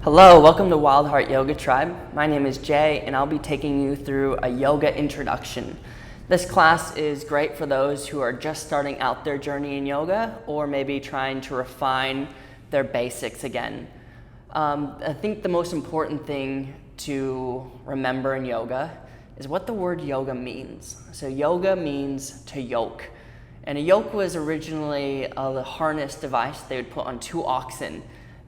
Hello, welcome to Wild Heart Yoga Tribe. My name is Jay and I'll be taking you through a yoga introduction. This class is great for those who are just starting out their journey in yoga or maybe trying to refine their basics again. I think the most important thing to remember in yoga is what the word yoga means. So yoga means to yoke. And a yoke was originally a harness device they would put on two oxen.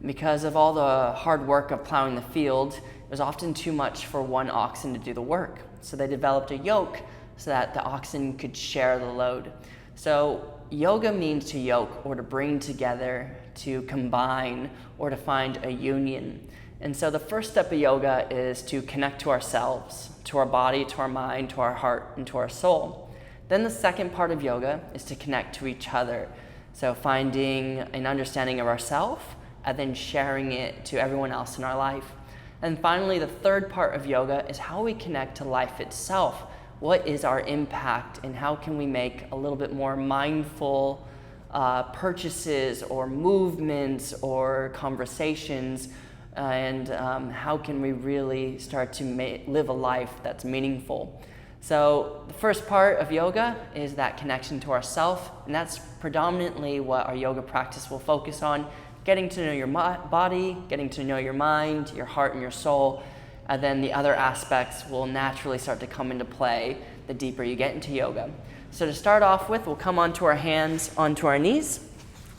Because of all the hard work of plowing the field, it was often too much for one oxen to do the work. So they developed a yoke so that the oxen could share the load. So yoga means to yoke or to bring together, to combine, or to find a union. And so the first step of yoga is to connect to ourselves, to our body, to our mind, to our heart, and to our soul. Then the second part of yoga is to connect to each other. So finding an understanding of ourselves, and then sharing it to everyone else in our life. And finally, the third part of yoga is how we connect to life itself. What is our impact and how can we make a little bit more mindful purchases or movements or conversations, and how can we really start to live a life that's meaningful. So the first part of yoga is that connection to ourself, and that's predominantly what our yoga practice will focus on. Getting to know your body, getting to know your mind, your heart, and your soul, and then the other aspects will naturally start to come into play the deeper you get into yoga. So to start off with, we'll come onto our hands, onto our knees,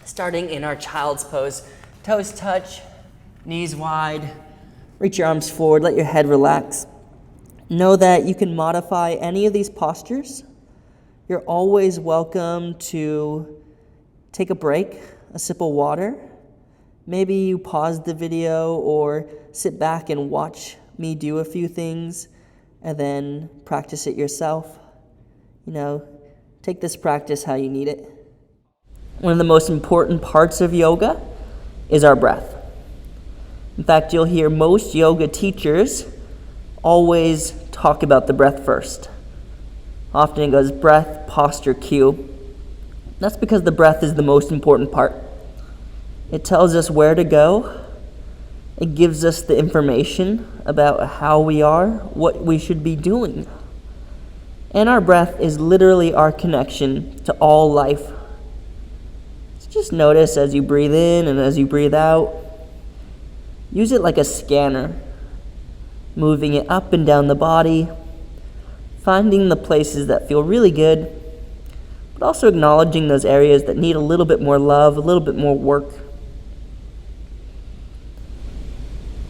starting in our child's pose. Toes touch, knees wide, reach your arms forward, let your head relax. Know that you can modify any of these postures. You're always welcome to take a break, a sip of water. Maybe you pause the video or sit back and watch me do a few things and then practice it yourself. Take this practice how you need it. One of the most important parts of yoga is our breath. In fact, you'll hear most yoga teachers always talk about the breath first. Often it goes breath, posture, cue. That's because the breath is the most important part. It tells us where to go. It gives us the information about how we are, what we should be doing. And our breath is literally our connection to all life. So just notice as you breathe in and as you breathe out. Use it like a scanner, moving it up and down the body, finding the places that feel really good, but also acknowledging those areas that need a little bit more love, a little bit more work.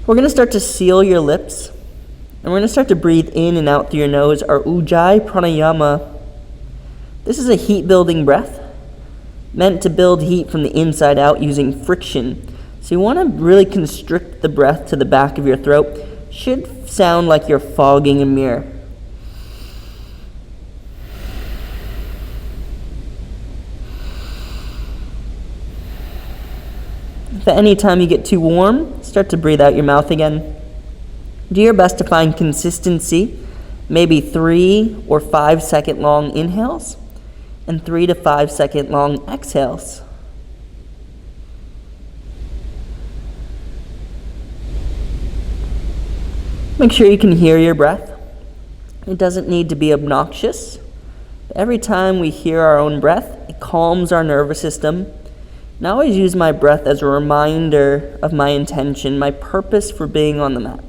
We're going to start to seal your lips, and we're going to start to breathe in and out through your nose, our Ujjayi Pranayama. This is a heat-building breath, meant to build heat from the inside out using friction. So you want to really constrict the breath to the back of your throat. Should sound like you're fogging a mirror. If at any time you get too warm, start to breathe out your mouth again. Do your best to find consistency, maybe 3 or 5 second long inhales and 3 to 5 second long exhales. Make sure you can hear your breath. It doesn't need to be obnoxious. But every time we hear our own breath, it calms our nervous system. And I always use my breath as a reminder of my intention, my purpose for being on the mat.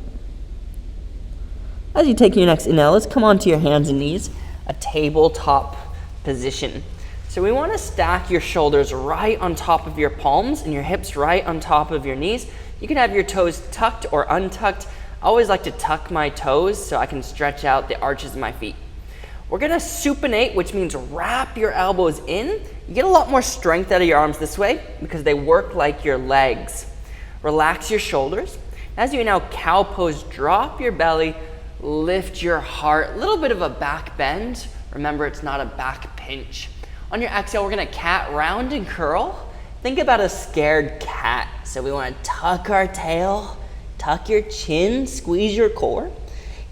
As you take your next inhale, let's come onto your hands and knees, a tabletop position. So we want to stack your shoulders right on top of your palms and your hips right on top of your knees. You can have your toes tucked or untucked. I always like to tuck my toes so I can stretch out the arches of my feet. We're going to supinate, which means wrap your elbows in. You get a lot more strength out of your arms this way because they work like your legs. Relax your shoulders. As you now cow pose, drop your belly, lift your heart. A little bit of a back bend. Remember, it's not a back pinch. On your exhale, we're going to cat round and curl. Think about a scared cat. So we want to tuck our tail, tuck your chin, squeeze your core.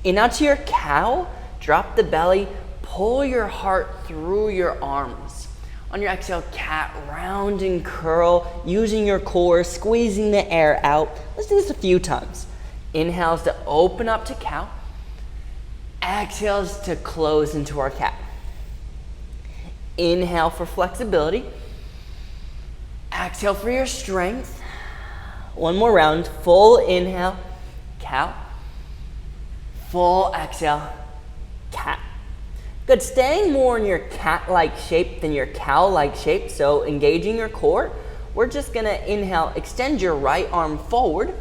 In out to your cow, drop the belly, pull your heart through your arms. On your exhale, cat, round and curl, using your core, squeezing the air out. Let's do this a few times. Inhales to open up to cow. Exhales to close into our cat. Inhale for flexibility. Exhale for your strength. One more round. Full inhale, cow. Full exhale, cat. Good. Staying more in your cat-like shape than your cow-like shape. So engaging your core. We're just going to inhale, extend your right arm forward.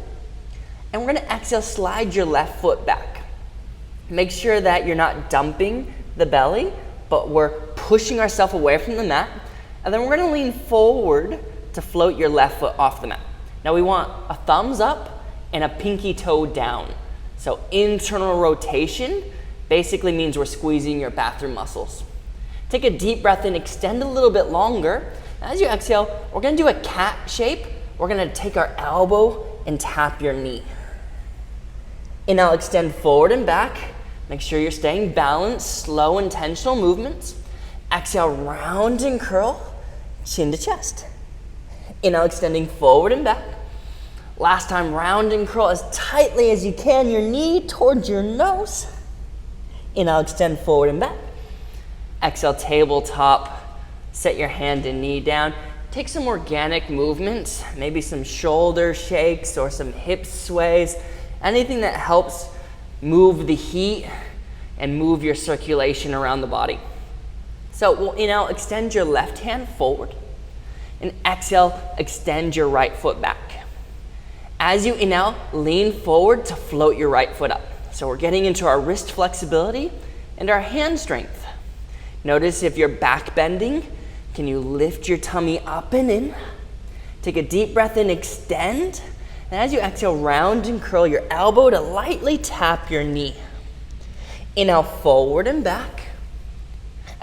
And we're going to exhale, slide your left foot back. Make sure that you're not dumping the belly, but we're pushing ourselves away from the mat. And then we're going to lean forward to float your left foot off the mat. Now we want a thumbs up and a pinky toe down. So internal rotation basically means we're squeezing your bathroom muscles. Take a deep breath in, extend a little bit longer. As you exhale, we're going to do a cat shape. We're going to take our elbow and tap your knee. Inhale, extend forward and back. Make sure you're staying balanced, slow, intentional movements. Exhale, round and curl, chin to chest. Inhale, extending forward and back. Last time, round and curl as tightly as you can, your knee towards your nose. Inhale, extend forward and back. Exhale, tabletop, set your hand and knee down. Take some organic movements, maybe some shoulder shakes or some hip sways. Anything that helps move the heat and move your circulation around the body. So we'll inhale, extend your left hand forward, and exhale, extend your right foot back. As you inhale, lean forward to float your right foot up. So we're getting into our wrist flexibility and our hand strength. Notice if you're back bending, can you lift your tummy up and in? Take a deep breath in, extend. And as you exhale, round and curl your elbow to lightly tap your knee. Inhale, forward and back.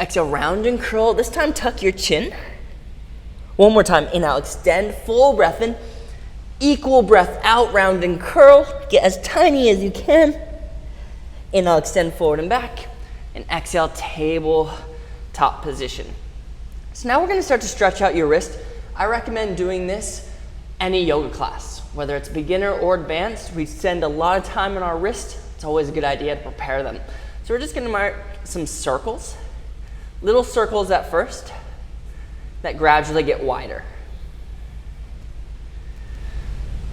Exhale, round and curl. This time, tuck your chin. One more time. Inhale, extend, full breath in. Equal breath out, round and curl. Get as tiny as you can. Inhale, extend forward and back. And exhale, tabletop position. So now we're going to start to stretch out your wrist. I recommend doing this any yoga class. Whether it's beginner or advanced, we spend a lot of time on our wrist. It's always a good idea to prepare them. So we're just going to mark some circles, little circles at first that gradually get wider.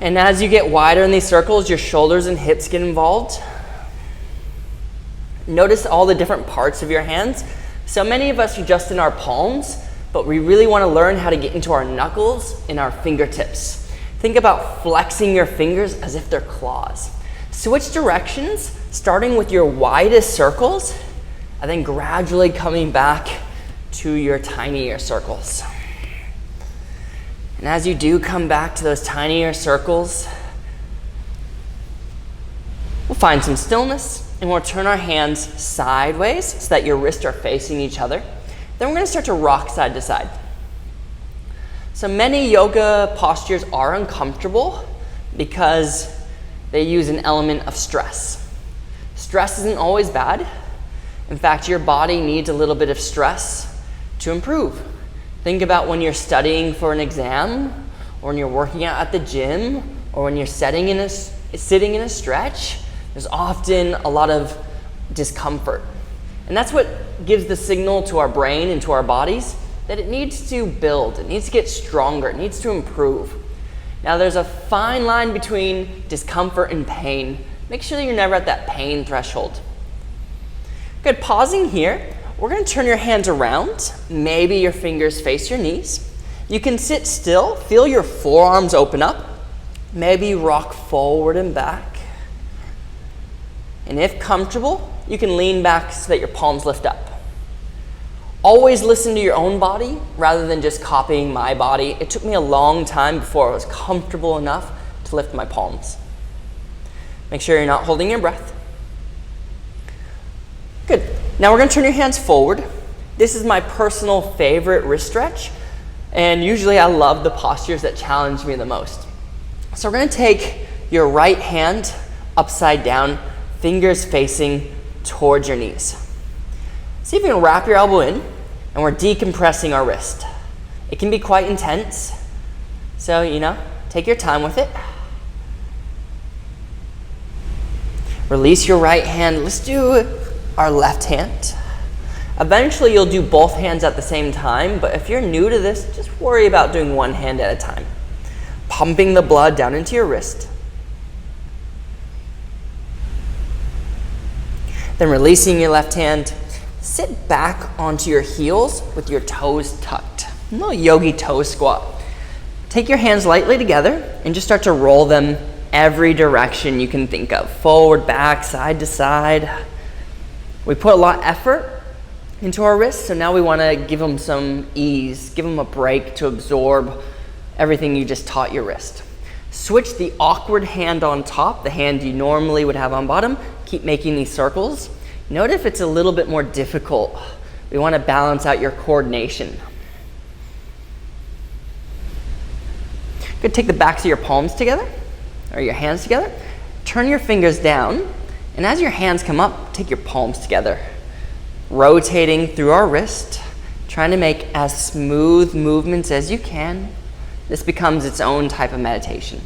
And as you get wider in these circles, your shoulders and hips get involved. Notice all the different parts of your hands. So many of us are just in our palms, but we really want to learn how to get into our knuckles and our fingertips. Think about flexing your fingers as if they're claws. Switch directions, starting with your widest circles, and then gradually coming back to your tinier circles. And as you do come back to those tinier circles, we'll find some stillness, and we'll turn our hands sideways so that your wrists are facing each other. Then we're going to start to rock side to side. So many yoga postures are uncomfortable because they use an element of stress. Stress isn't always bad. In fact, your body needs a little bit of stress to improve. Think about when you're studying for an exam, or when you're working out at the gym, or when you're sitting in a stretch. There's often a lot of discomfort. And that's what gives the signal to our brain and to our bodies that it needs to build, it needs to get stronger, it needs to improve. Now there's a fine line between discomfort and pain. Make sure that you're never at that pain threshold. Good, pausing here, we're going to turn your hands around. Maybe your fingers face your knees. You can sit still, feel your forearms open up. Maybe rock forward and back. And if comfortable, you can lean back so that your palms lift up. Always listen to your own body rather than just copying my body. It took me a long time before I was comfortable enough to lift my palms. Make sure you're not holding your breath. Good. Now we're going to turn your hands forward. This is my personal favorite wrist stretch, and usually I love the postures that challenge me the most. So we're going to take your right hand upside down, fingers facing towards your knees. See if you can wrap your elbow in, and we're decompressing our wrist. It can be quite intense, so take your time with it. Release your right hand. Let's do our left hand. Eventually you'll do both hands at the same time, but if you're new to this, just worry about doing one hand at a time. Pumping the blood down into your wrist. Then releasing your left hand, sit back onto your heels with your toes tucked. A little yogi toe squat. Take your hands lightly together and just start to roll them every direction you can think of. Forward, back, side to side. We put a lot of effort into our wrists, so now we want to give them some ease, give them a break to absorb everything you just taught your wrist. Switch the awkward hand on top, the hand you normally would have on bottom. Keep making these circles. Note if it's a little bit more difficult. We want to balance out your coordination. Good, take the backs of your palms together, or your hands together. Turn your fingers down, and as your hands come up, take your palms together. Rotating through our wrist, trying to make as smooth movements as you can. This becomes its own type of meditation.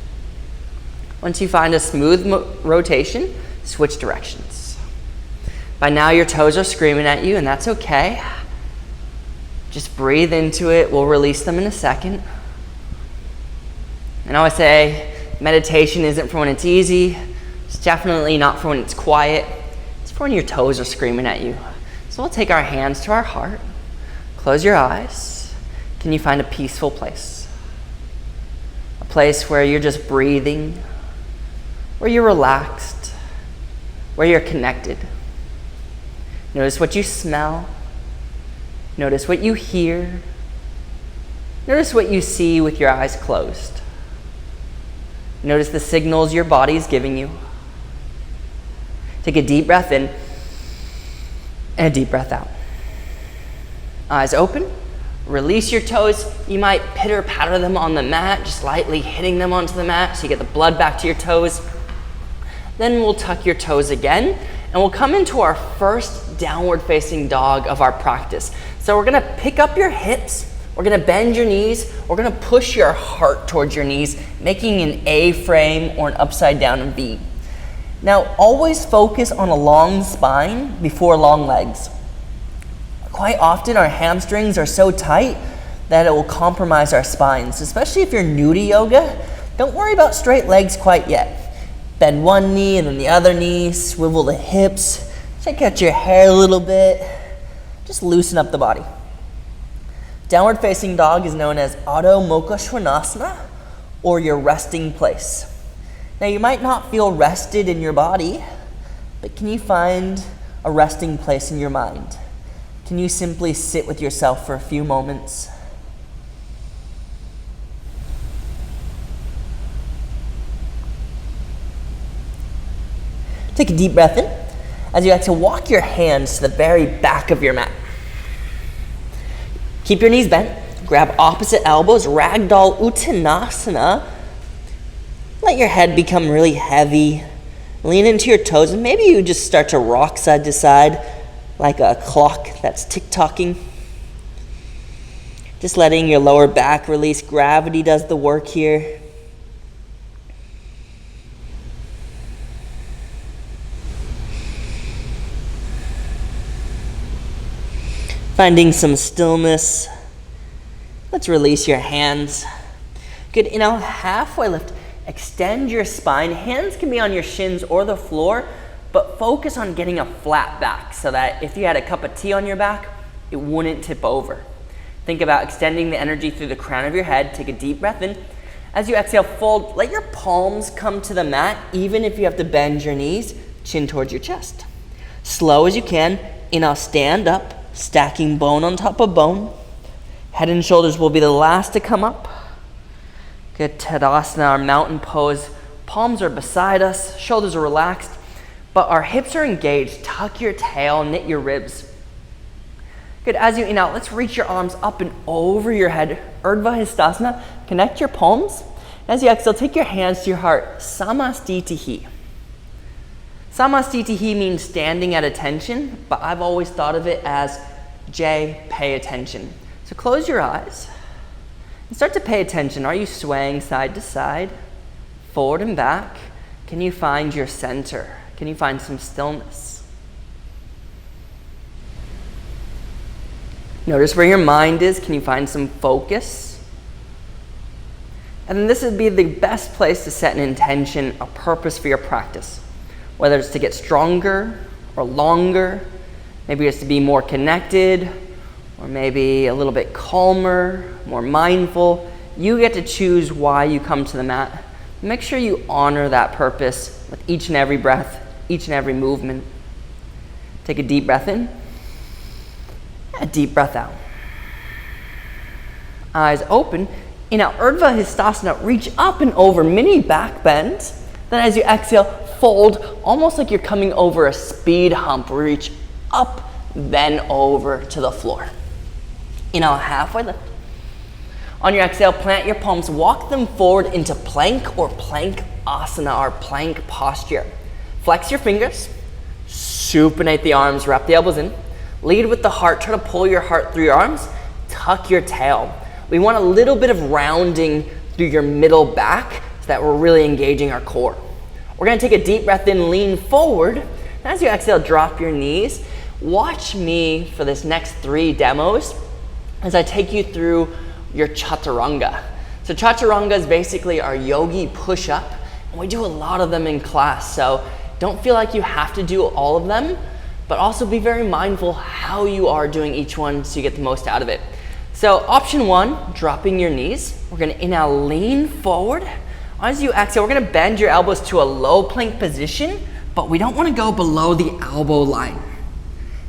Once you find a smooth rotation, switch directions. By now your toes are screaming at you, and that's okay. Just breathe into it. We'll release them in a second. And I always say, meditation isn't for when it's easy. It's definitely not for when it's quiet. It's for when your toes are screaming at you. So we'll take our hands to our heart. Close your eyes. Can you find a peaceful place? A place where you're just breathing, where you're relaxed, where you're connected. Notice what you smell. Notice what you hear. Notice what you see with your eyes closed. Notice the signals your body is giving you. Take a deep breath in and a deep breath out. Eyes open. Release your toes. You might pitter-patter them on the mat, just lightly hitting them onto the mat so you get the blood back to your toes. Then we'll tuck your toes again, and we'll come into our first downward facing dog of our practice. So we're gonna pick up your hips, we're gonna bend your knees, we're gonna push your heart towards your knees, making an A frame or an upside down V. Now, always focus on a long spine before long legs. Quite often, our hamstrings are so tight that it will compromise our spines, especially if you're new to yoga. Don't worry about straight legs quite yet. Bend one knee and then the other knee, swivel the hips, check out your hair a little bit. Just loosen up the body. Downward facing dog is known as Adho Mukha Svanasana, or your resting place. Now, you might not feel rested in your body, but can you find a resting place in your mind? Can you simply sit with yourself for a few moments? Take a deep breath in as you exhale. Walk your hands to the very back of your mat. Keep your knees bent. Grab opposite elbows, Ragdoll Uttanasana. Let your head become really heavy. Lean into your toes, and maybe you just start to rock side to side like a clock that's tick-tocking. Just letting your lower back release. Gravity does the work here. Finding some stillness. Let's release your hands. Good, halfway lift. Extend your spine. Hands can be on your shins or the floor, but focus on getting a flat back so that if you had a cup of tea on your back, it wouldn't tip over. Think about extending the energy through the crown of your head. Take a deep breath in. As you exhale, fold. Let your palms come to the mat, even if you have to bend your knees, chin towards your chest. Slow as you can. Inhale, stand up, stacking bone on top of bone. Head and shoulders will be the last to come up. Good, Tadasana, our mountain pose. Palms are beside us, shoulders are relaxed, but our hips are engaged. Tuck your tail, knit your ribs. Good, as you inhale, let's reach your arms up and over your head. Urdhva Hastasana, connect your palms. As you exhale, take your hands to your heart. Samastitihi. Samastitihi means standing at attention, but I've always thought of it as Jay, pay attention. So close your eyes. Start to pay attention. Are you swaying side to side, forward and back? Can you find your center? Can you find some stillness? Notice where your mind is. Can you find some focus? And then this would be the best place to set an intention, a purpose for your practice. Whether it's to get stronger or longer, maybe it's to be more connected, or maybe a little bit calmer, more mindful. You get to choose why you come to the mat. Make sure you honor that purpose with each and every breath, each and every movement. Take a deep breath in, a deep breath out. Eyes open. In our Urdhva Hastasana, reach up and over, mini back bend. Then as you exhale, fold, almost like you're coming over a speed hump. Reach up, then over to the floor. Inhale, halfway lift. On your exhale, plant your palms, walk them forward into plank or plank asana, our plank posture. Flex your fingers, supinate the arms, wrap the elbows in. Lead with the heart, try to pull your heart through your arms, tuck your tail. We want a little bit of rounding through your middle back so that we're really engaging our core. We're gonna take a deep breath in, lean forward. And as you exhale, drop your knees. Watch me for this next 3 demos as I take you through your chaturanga. So chaturanga is basically our yogi push-up, and we do a lot of them in class. So don't feel like you have to do all of them, but also be very mindful how you are doing each one so you get the most out of it. So option 1, dropping your knees. We're gonna inhale, lean forward. As you exhale, we're gonna bend your elbows to a low plank position, but we don't wanna go below the elbow line.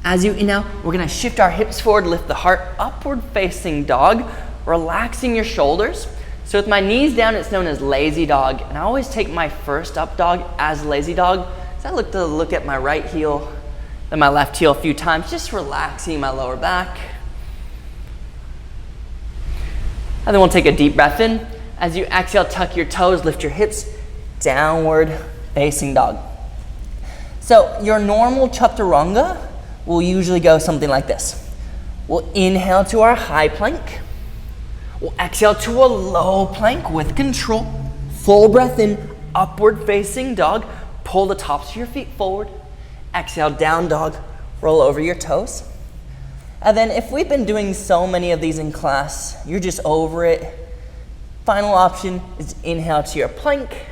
As you inhale, we're gonna shift our hips forward, lift the heart, upward facing dog, relaxing your shoulders. So with my knees down, it's known as lazy dog. And I always take my first up dog as lazy dog. So I look at my right heel, then my left heel a few times, just relaxing my lower back. And then we'll take a deep breath in. As you exhale, tuck your toes, lift your hips, downward facing dog. So your normal chaturanga will usually go something like this. We'll inhale to our high plank. We'll exhale to a low plank with control. Full breath in, upward facing dog. Pull the tops of your feet forward. Exhale, down dog. Roll over your toes. And then if we've been doing so many of these in class, you're just over it. Final option is inhale to your plank.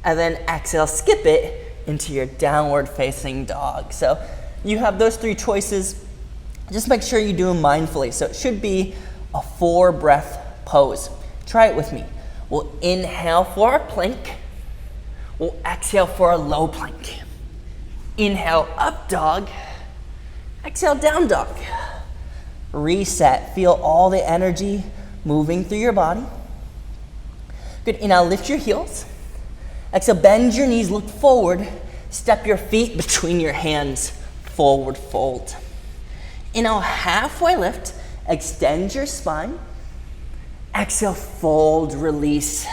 And then exhale, skip it into your downward facing dog. So you have those 3 choices. Just make sure you do them mindfully. So it should be a 4-breath pose. Try it with me. We'll inhale for our plank. We'll exhale for a low plank. Inhale, up dog. Exhale, down dog. Reset. Feel all the energy moving through your body. Good. Inhale, lift your heels. Exhale, bend your knees, look forward. Step your feet between your hands. Forward fold. Inhale, halfway lift. Extend your spine. Exhale, fold, release.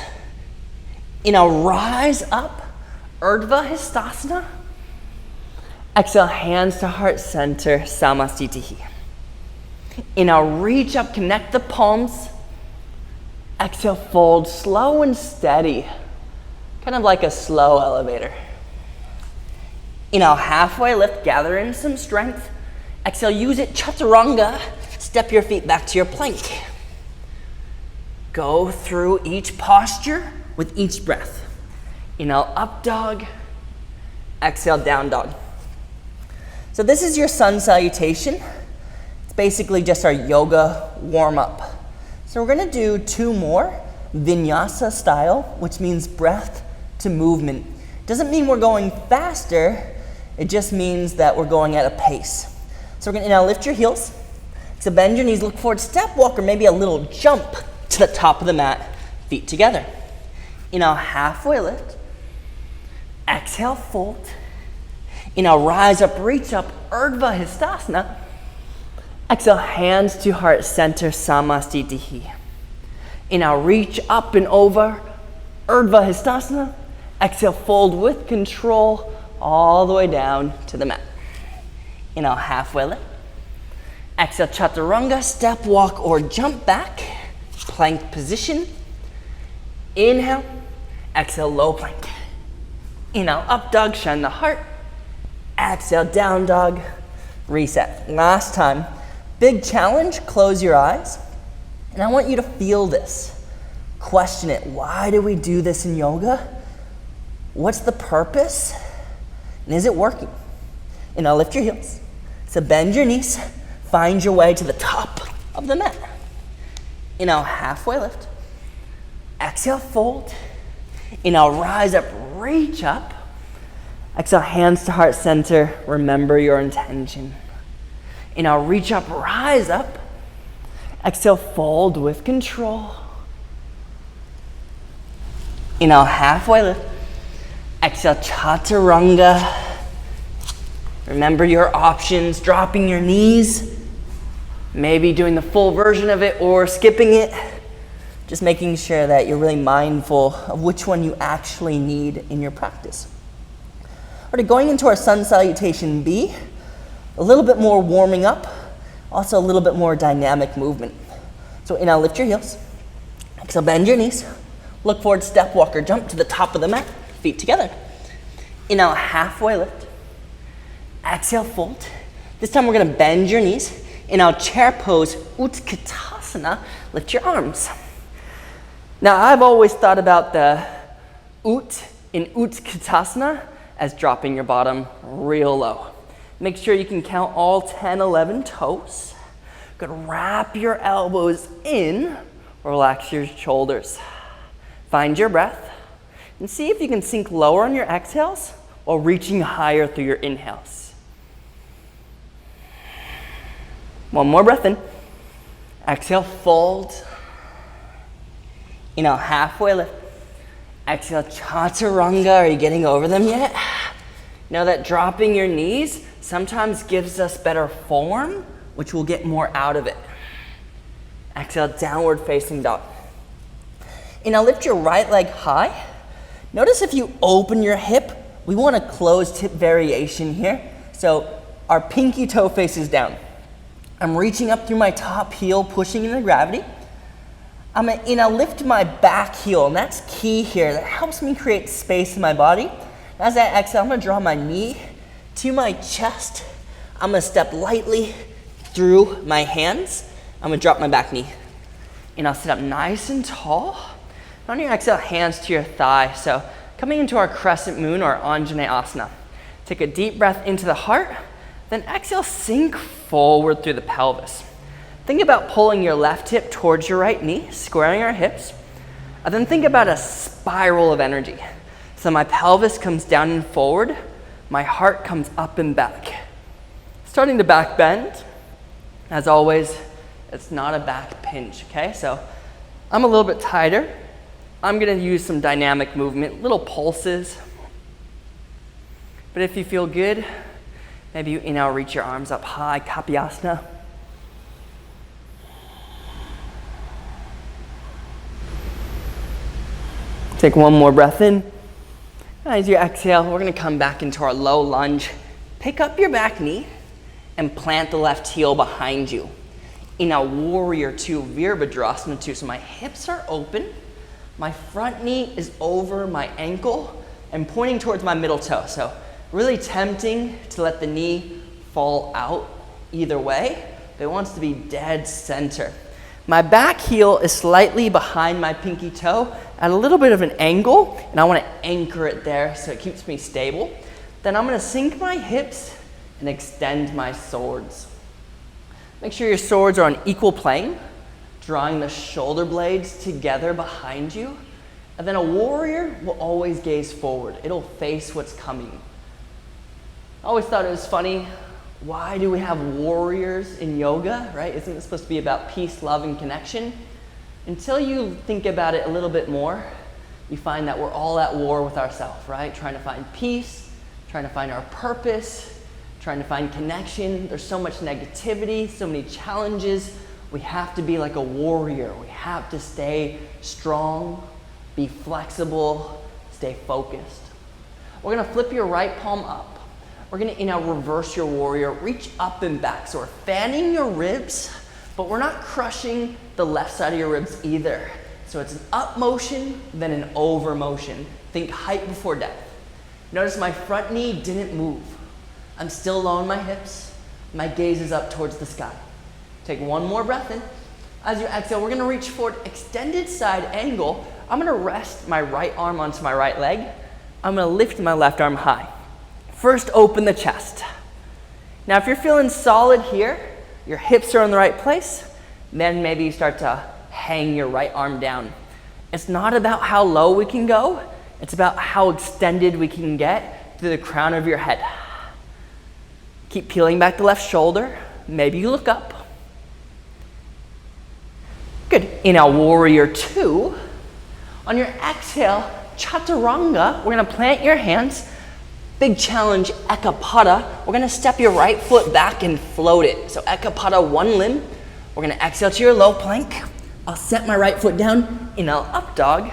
Inhale, rise up. Urdhva Hastasana. Exhale, hands to heart center, Samasthiti. Inhale, reach up, connect the palms. Exhale, fold, slow and steady. Kind of like a slow elevator. Inhale, halfway lift, gather in some strength. Exhale, use it, chaturanga. Step your feet back to your plank. Go through each posture with each breath. Inhale, up dog. Exhale, down dog. So this is your sun salutation. It's basically just our yoga warm-up. So we're gonna do 2 more, vinyasa style, which means breath to movement. Doesn't mean we're going faster, it just means that we're going at a pace. So we're gonna now lift your heels. So bend your knees, look forward, step walk, or maybe a little jump to the top of the mat, feet together. Inhale, halfway lift. Exhale, fold. Inhale, rise up, reach up, Urdhva Hastasana. Exhale, hands to heart center, Samasthiti. Inhale, reach up and over, Urdhva Hastasana. Exhale, fold with control all the way down to the mat. Inhale, halfway lift. Exhale, chaturanga, step, walk, or jump back. plank position. Inhale, exhale, low plank. Inhale, up dog, shine the heart. Exhale, down dog, reset. Last time, big challenge, close your eyes. And I want you to feel this. Question it, why do we do this in yoga? What's the purpose? And is it working? And now lift your heels. So bend your knees, find your way to the top of the mat. Inhale, halfway lift. Exhale, fold. Inhale, rise up, reach up. Exhale, hands to heart center. Remember your intention. Inhale, reach up, rise up. Exhale, fold with control. Inhale, halfway lift. Exhale, chaturanga. Remember your options, dropping your knees, maybe doing the full version of it or skipping it. Just making sure that you're really mindful of which one you actually need in your practice. All right, going into our sun salutation B, a little bit more warming up, also a little bit more dynamic movement. So inhale, lift your heels. Exhale, bend your knees. Look forward, step, walk, or jump to the top of the mat, feet together. Inhale, halfway lift. Exhale, fold. This time we're gonna bend your knees. Inhale, chair pose, Utkatasana, lift your arms. Now, I've always thought about the Ut in Utkatasana as dropping your bottom real low. Make sure you can count all 10, 11 toes. Good, wrap your elbows in, relax your shoulders. Find your breath and see if you can sink lower on your exhales while reaching higher through your inhales. One more breath in. Exhale, fold. Inhale, halfway lift. Exhale, chaturanga. Are you getting over them yet? Know that dropping your knees sometimes gives us better form, which we'll get more out of it. Exhale, downward facing dog. Inhale, lift your right leg high. Notice if you open your hip, we want a closed hip variation here. So our pinky toe faces down. I'm reaching up through my top heel, pushing into gravity. I'm gonna lift my back heel, and that's key here. That helps me create space in my body. As I exhale, I'm gonna draw my knee to my chest. I'm gonna step lightly through my hands. I'm gonna drop my back knee. And I'll sit up nice and tall. On your exhale, hands to your thigh. So coming into our crescent moon or Anjaneyasana. Take a deep breath into the heart, then exhale, sink forward through the pelvis. Think about pulling your left hip towards your right knee, squaring our hips. And then think about a spiral of energy. So my pelvis comes down and forward, my heart comes up and back. Starting to back bend. As always, it's not a back pinch, okay? So I'm a little bit tighter. I'm gonna use some dynamic movement, little pulses. But if you feel good, maybe you inhale, reach your arms up high, Kapyasana. Take one more breath in. As you exhale, we're gonna come back into our low lunge. Pick up your back knee and plant the left heel behind you. In a warrior two, Virabhadrasana 2. So my hips are open, my front knee is over my ankle and pointing towards my middle toe. So really tempting to let the knee fall out either way, but it wants to be dead center. My back heel is slightly behind my pinky toe at a little bit of an angle, and I want to anchor it there so it keeps me stable. Then I'm going to sink my hips and extend my swords. Make sure your swords are on equal plane, drawing the shoulder blades together behind you. And then a warrior will always gaze forward. It'll face what's coming. I always thought it was funny. Why do we have warriors in yoga, right? Isn't it supposed to be about peace, love, and connection? Until you think about it a little bit more, you find that we're all at war with ourselves, right? Trying to find peace, trying to find our purpose, trying to find connection. There's so much negativity, so many challenges. We have to be like a warrior. We have to stay strong, be flexible, stay focused. We're gonna flip your right palm up. We're gonna now reverse your warrior, reach up and back. So we're fanning your ribs, but we're not crushing the left side of your ribs either. So it's an up motion, then an over motion. Think height before depth. Notice my front knee didn't move. I'm still low in my hips. My gaze is up towards the sky. Take one more breath in. As you exhale, we're gonna reach forward, extended side angle. I'm gonna rest my right arm onto my right leg. I'm gonna lift my left arm high. First, open the chest. Now, if you're feeling solid here, your hips are in the right place, then maybe you start to hang your right arm down. It's not about how low we can go, it's about how extended we can get to the crown of your head. Keep peeling back the left shoulder. Maybe you look up. Good. Inhale, warrior two. On your exhale, chaturanga, we're gonna plant your hands. Big challenge, ekapada. We're gonna step your right foot back and float it. So ekapada, one limb. We're gonna exhale to your low plank. I'll set my right foot down. Inhale, up dog.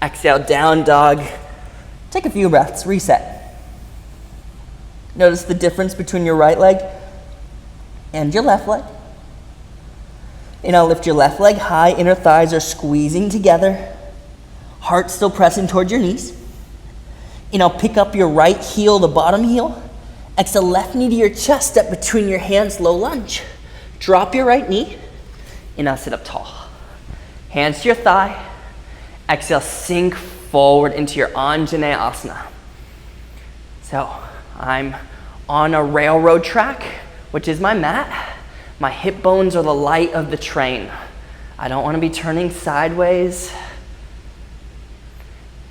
Exhale, down dog. Take a few breaths, reset. Notice the difference between your right leg and your left leg. Inhale, lift your left leg high, inner thighs are squeezing together. Heart still pressing towards your knees. Inhale, pick up your right heel, the bottom heel. Exhale, left knee to your chest, step between your hands, low lunge. Drop your right knee. Inhale, sit up tall. Hands to your thigh. Exhale, sink forward into your Anjaneyasana asana. So I'm on a railroad track, which is my mat. My hip bones are the light of the train. I don't want to be turning sideways.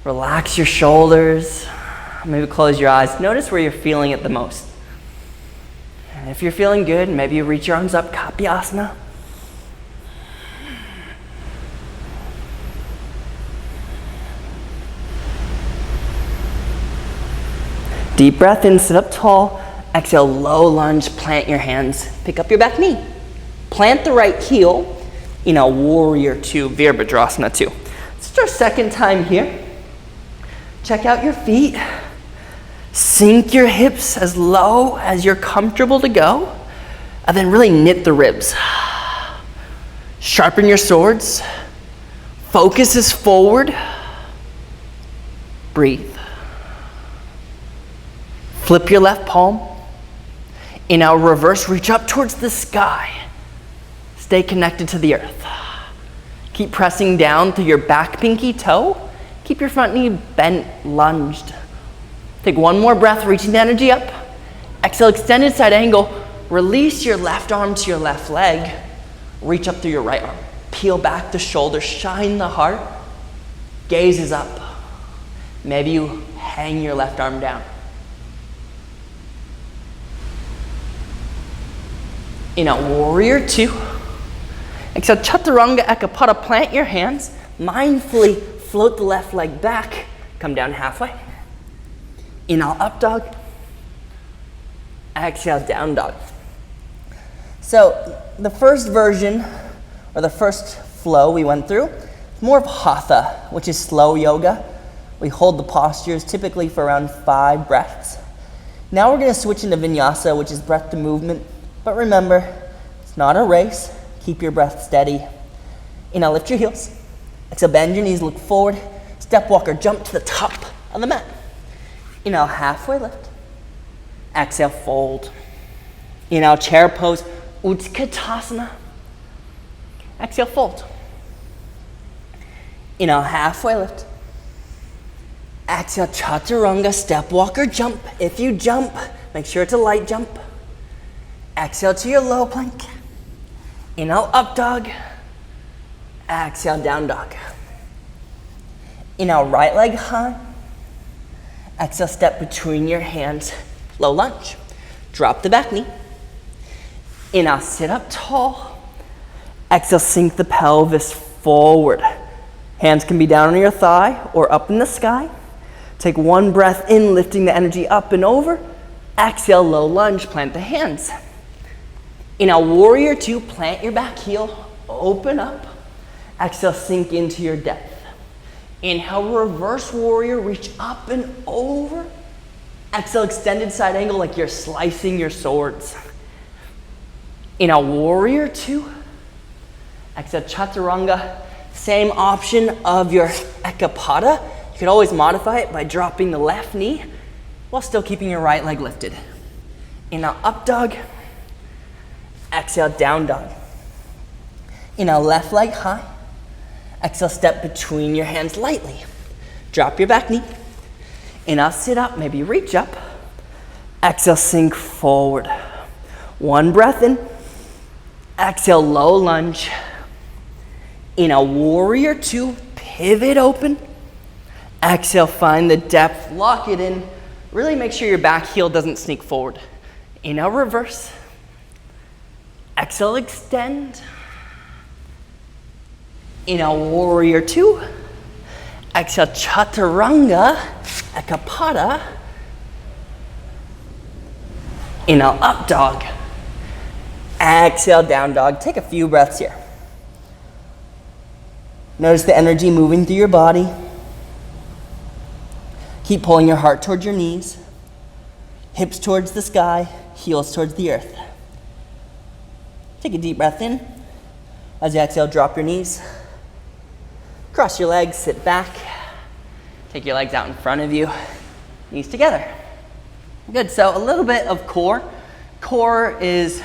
Relax your shoulders. Maybe close your eyes. Notice where you're feeling it the most. And if you're feeling good, maybe you reach your arms up, Kapyasana. Deep breath in, sit up tall. Exhale, low lunge, plant your hands. Pick up your back knee. Plant the right heel. Warrior two, Virabhadrasana two. This is our second time here. Check out your feet. Sink your hips as low as you're comfortable to go. And then really knit the ribs. Sharpen your swords. Focus is forward. Breathe. Flip your left palm. Inhale, reverse, reach up towards the sky. Stay connected to the earth. Keep pressing down through your back pinky toe. Keep your front knee bent, lunged. Take one more breath, reaching the energy up. Exhale, extended side angle. Release your left arm to your left leg. Reach up through your right arm. Peel back the shoulder, shine the heart. Gaze is up. Maybe you hang your left arm down. Warrior two. Exhale, chaturanga ekapada, plant your hands. Mindfully float the left leg back. Come down halfway. Inhale, up dog. Exhale, down dog. So the first version, or the first flow we went through, more of hatha, which is slow yoga. We hold the postures typically for around 5 breaths. Now we're going to switch into vinyasa, which is breath to movement. But remember, it's not a race. Keep your breath steady. Inhale, lift your heels. Exhale, bend your knees, look forward. Step walker, jump to the top of the mat. Inhale, halfway lift. Exhale, fold. Inhale, chair pose, Utkatasana. Exhale, fold. Inhale, halfway lift. Exhale, chaturanga, step walker, jump. If you jump, make sure it's a light jump. Exhale to your low plank. Inhale, up dog. Exhale, down dog. Inhale, right leg high. Exhale, step between your hands, low lunge. Drop the back knee. Inhale, sit up tall. Exhale, sink the pelvis forward. Hands can be down on your thigh or up in the sky. Take one breath in, lifting the energy up and over. Exhale, low lunge, plant the hands. Inhale, warrior two, plant your back heel, open up. Exhale, sink into your depth. Inhale, reverse warrior, reach up and over. Exhale, extended side angle like you're slicing your swords. In a warrior two, exhale, chaturanga. Same option of your ekapada. You could always modify it by dropping the left knee while still keeping your right leg lifted. Inhale, up dog. Exhale, down dog. Inhale, left leg high. Exhale, step between your hands lightly. Drop your back knee. Inhale, sit up, maybe reach up. Exhale, sink forward. One breath in. Exhale, low lunge. Inhale, warrior two, pivot open. Exhale, find the depth, lock it in. Really make sure your back heel doesn't sneak forward. Inhale, reverse. Exhale, extend. Inhale, warrior two. Exhale, chaturanga, ekapada. Inhale, up dog. Exhale, down dog. Take a few breaths here. Notice the energy moving through your body. Keep pulling your heart towards your knees, hips towards the sky, heels towards the earth. Take a deep breath in. As you exhale, drop your knees. Cross your legs, sit back. Take your legs out in front of you, knees together. Good, so a little bit of core. Core is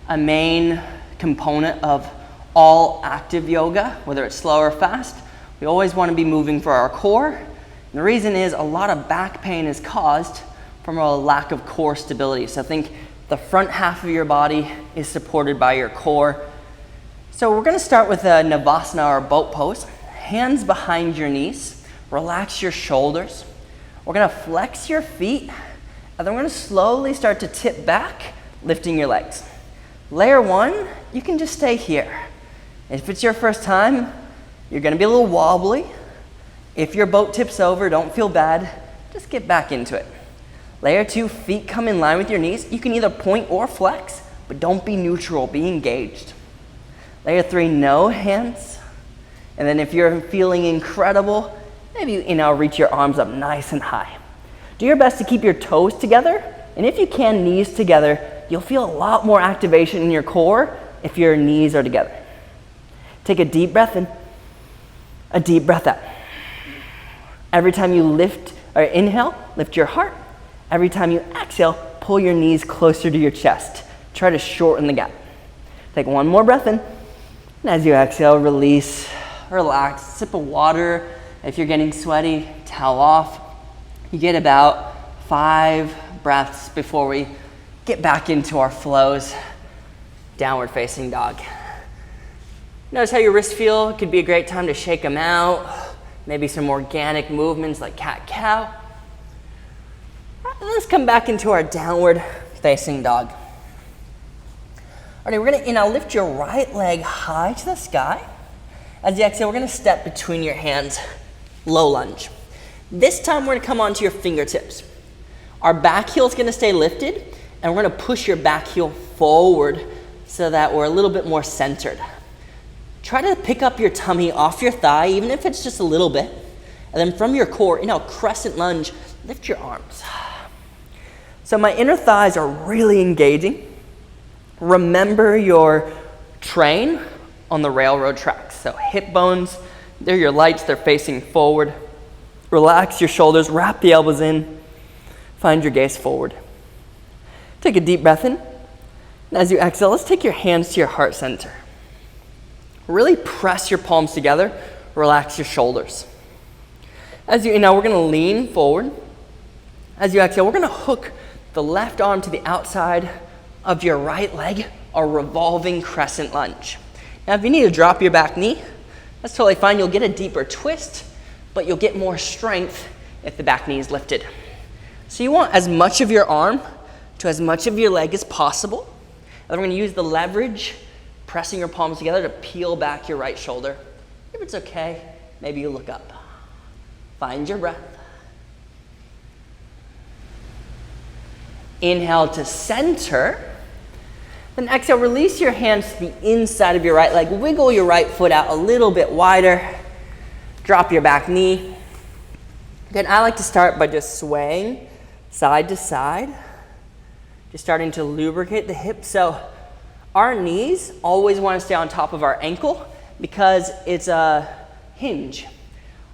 a main component of all active yoga, whether it's slow or fast. We always want to be moving for our core. And the reason is a lot of back pain is caused from a lack of core stability. So think the front half of your body is supported by your core. So we're going to start with a Navasana or boat pose. Hands behind your knees. Relax your shoulders. We're going to flex your feet, and then we're going to slowly start to tip back, lifting your legs. Layer one, you can just stay here. If it's your first time, you're going to be a little wobbly. If your boat tips over, don't feel bad. Just get back into it. Layer two, feet come in line with your knees. You can either point or flex, but don't be neutral, be engaged. Layer three, no hands. And then if you're feeling incredible, maybe reach your arms up nice and high. Do your best to keep your toes together, and if you can, knees together. You'll feel a lot more activation in your core if your knees are together. Take a deep breath in, a deep breath out. Every time you lift or inhale, lift your heart. Every time you exhale, pull your knees closer to your chest. Try to shorten the gap. Take one more breath in, and as you exhale, release, relax, sip of water. If you're getting sweaty, towel off. You get about 5 breaths before we get back into our flows. Downward facing dog. Notice how your wrists feel. It could be a great time to shake them out. Maybe some organic movements like cat-cow. Let's come back into our downward facing dog. All right, we're gonna lift your right leg high to the sky. As you exhale, we're gonna step between your hands, low lunge. This time we're gonna come onto your fingertips. Our back heel is gonna stay lifted, and we're gonna push your back heel forward so that we're a little bit more centered. Try to pick up your tummy off your thigh, even if it's just a little bit. And then from your core, crescent lunge, lift your arms. So my inner thighs are really engaging. Remember your train on the railroad tracks. So hip bones, they're your lights, they're facing forward. Relax your shoulders, wrap the elbows in, find your gaze forward. Take a deep breath in. And as you exhale, let's take your hands to your heart center. Really press your palms together, relax your shoulders. As you inhale, we're gonna lean forward. As you exhale, we're gonna hook the left arm to the outside of your right leg, a revolving crescent lunge. Now, if you need to drop your back knee, that's totally fine. You'll get a deeper twist, but you'll get more strength if the back knee is lifted. So you want as much of your arm to as much of your leg as possible. And we're gonna use the leverage, pressing your palms together to peel back your right shoulder. If it's okay, maybe you look up. Find your breath. Inhale to center. Then exhale, release your hands to the inside of your right leg. Wiggle your right foot out a little bit wider. Drop your back knee. Then I like to start by just swaying side to side. Just starting to lubricate the hips. So Our knees always want to stay on top of our ankle because it's a hinge.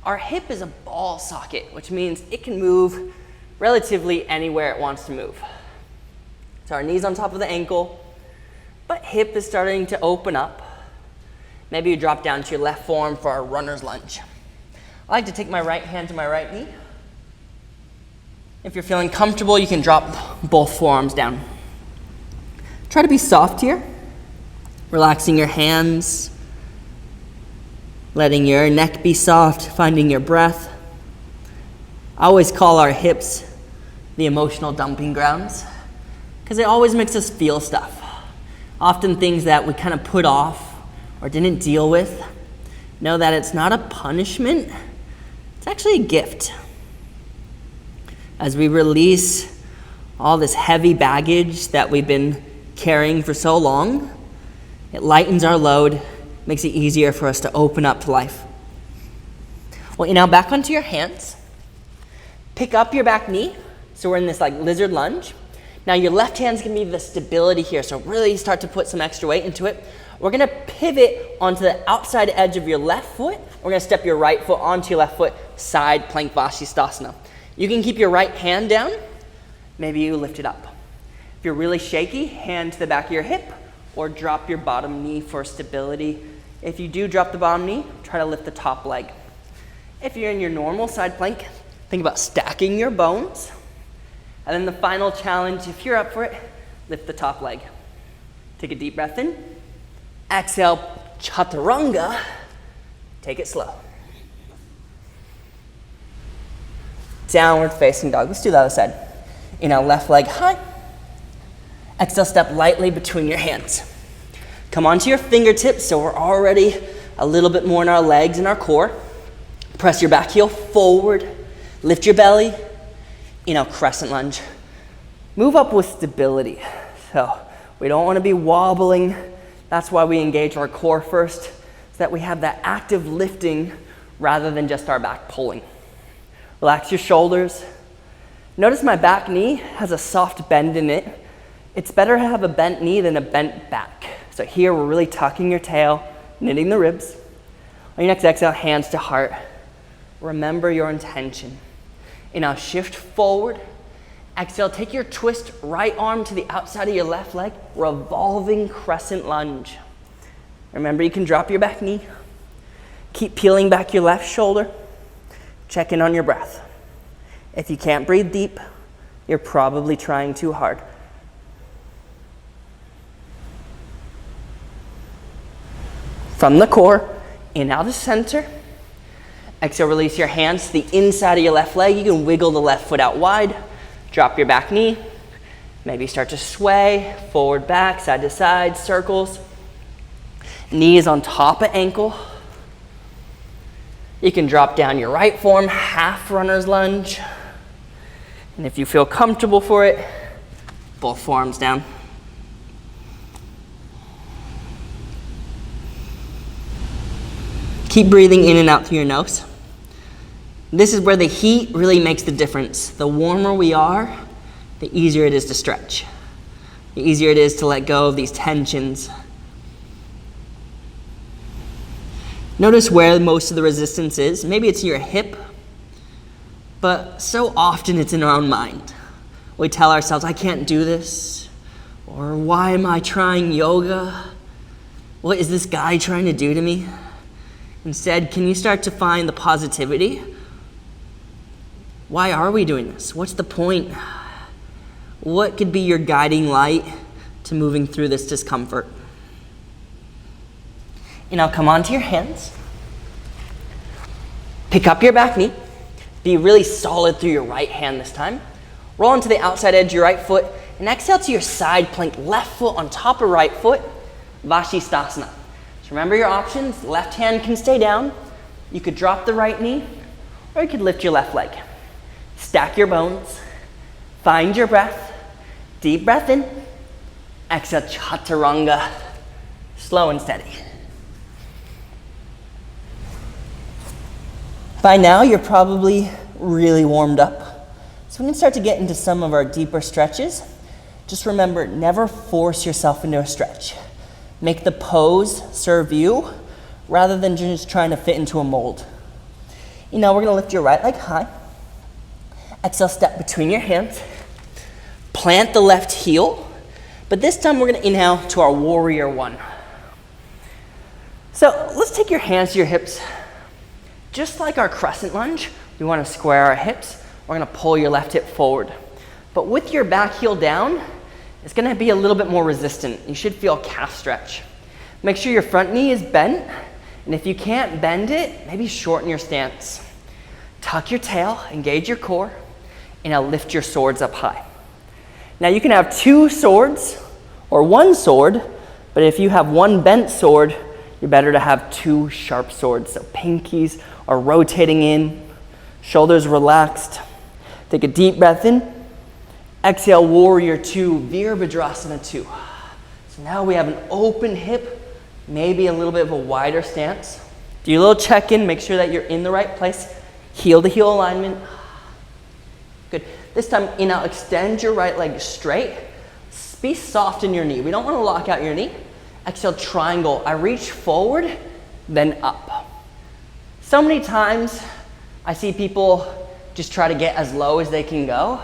Our hip is a ball socket, which means it can move relatively anywhere it wants to move. So our knees on top of the ankle, but hip is starting to open up. Maybe you drop down to your left forearm for our runner's lunge. I like to take my right hand to my right knee. If you're feeling comfortable, you can drop both forearms down. Try to be soft here, relaxing your hands, letting your neck be soft, finding your breath. I always call our hips the emotional dumping grounds because it always makes us feel stuff. Often things that we kind of put off or didn't deal with. Know that it's not a punishment, it's actually a gift. As we release all this heavy baggage that we've been carrying for so long, it lightens our load, makes it easier for us to open up to life. Well, now back onto your hands. Pick up your back knee. So we're in this like lizard lunge. Now your left hand's gonna be the stability here. So really start to put some extra weight into it. We're gonna pivot onto the outside edge of your left foot. We're gonna step your right foot onto your left foot, side plank Vashisthasana. You can keep your right hand down. Maybe you lift it up. If you're really shaky, hand to the back of your hip or drop your bottom knee for stability. If you do drop the bottom knee, try to lift the top leg. If you're in your normal side plank, think about stacking your bones. And then the final challenge, if you're up for it, lift the top leg. Take a deep breath in. Exhale, chaturanga. Take it slow. Downward facing dog. Let's do the other side. Inhale, left leg high. Exhale, step lightly between your hands. Come onto your fingertips, so we're already a little bit more in our legs and our core. Press your back heel forward. Lift your belly. Crescent lunge. Move up with stability. So we don't want to be wobbling. That's why we engage our core first, so that we have that active lifting rather than just our back pulling. Relax your shoulders. Notice my back knee has a soft bend in it. It's better to have a bent knee than a bent back. So here we're really tucking your tail, knitting the ribs. On your next exhale, hands to heart. Remember your intention. Inhale, shift forward. Exhale, take your twist right arm to the outside of your left leg, revolving crescent lunge. Remember, you can drop your back knee. Keep peeling back your left shoulder. Check in on your breath. If you can't breathe deep, you're probably trying too hard. From the core, inhale to center. Exhale, release your hands to the inside of your left leg. You can wiggle the left foot out wide. Drop your back knee. Maybe start to sway, forward, back, side to side, circles. Knee is on top of ankle. You can drop down your right forearm, half runner's lunge. And if you feel comfortable for it, both forearms down. Keep breathing in and out through your nose. This is where the heat really makes the difference. The warmer we are, the easier it is to stretch. The easier it is to let go of these tensions. Notice where most of the resistance is. Maybe it's your hip, but so often it's in our own mind. We tell ourselves, I can't do this, or why am I trying yoga? What is this guy trying to do to me? Instead, can you start to find the positivity? Why are we doing this? What's the point? What could be your guiding light to moving through this discomfort? And now come onto your hands. Pick up your back knee. Be really solid through your right hand this time. Roll into the outside edge of your right foot and exhale to your side plank, left foot on top of right foot, Vashisthasana. So remember your options. Left hand can stay down. You could drop the right knee, or you could lift your left leg. Stack your bones. Find your breath. Deep breath in. Exhale, chaturanga. Slow and steady. By now, you're probably really warmed up. So we can start to get into some of our deeper stretches. Just remember, never force yourself into a stretch. Make the pose serve you rather than just trying to fit into a mold. We're gonna lift your right leg high. Exhale, step between your hands. Plant the left heel, but this time we're gonna inhale to our warrior one. So let's take your hands to your hips. Just like our crescent lunge, we wanna square our hips. We're gonna pull your left hip forward. But with your back heel down, it's gonna be a little bit more resistant. You should feel a calf stretch. Make sure your front knee is bent, and if you can't bend it, maybe shorten your stance. Tuck your tail, engage your core, and now lift your swords up high. Now you can have 2 swords or 1 sword, but if you have 1 bent sword, you're better to have 2 sharp swords. So pinkies are rotating in, shoulders relaxed. Take a deep breath in. Exhale, warrior 2, Virabhadrasana 2. So now we have an open hip, maybe a little bit of a wider stance. Do your little check-in, make sure that you're in the right place. Heel to heel alignment. Good. This time, inhale, extend your right leg straight. Be soft in your knee. We don't want to lock out your knee. Exhale, triangle. I reach forward, then up. So many times, I see people just try to get as low as they can go,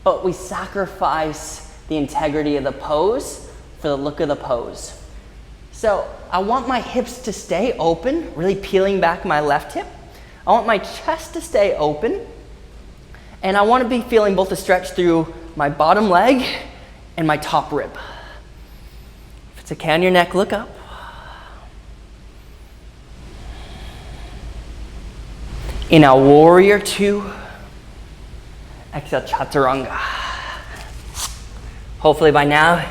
but we sacrifice the integrity of the pose for the look of the pose. So I want my hips to stay open, really peeling back my left hip. I want my chest to stay open, and I want to be feeling both a stretch through my bottom leg and my top rib. If it's okay on your neck, look up. Inhale, warrior 2. Exhale, chaturanga. Hopefully by now,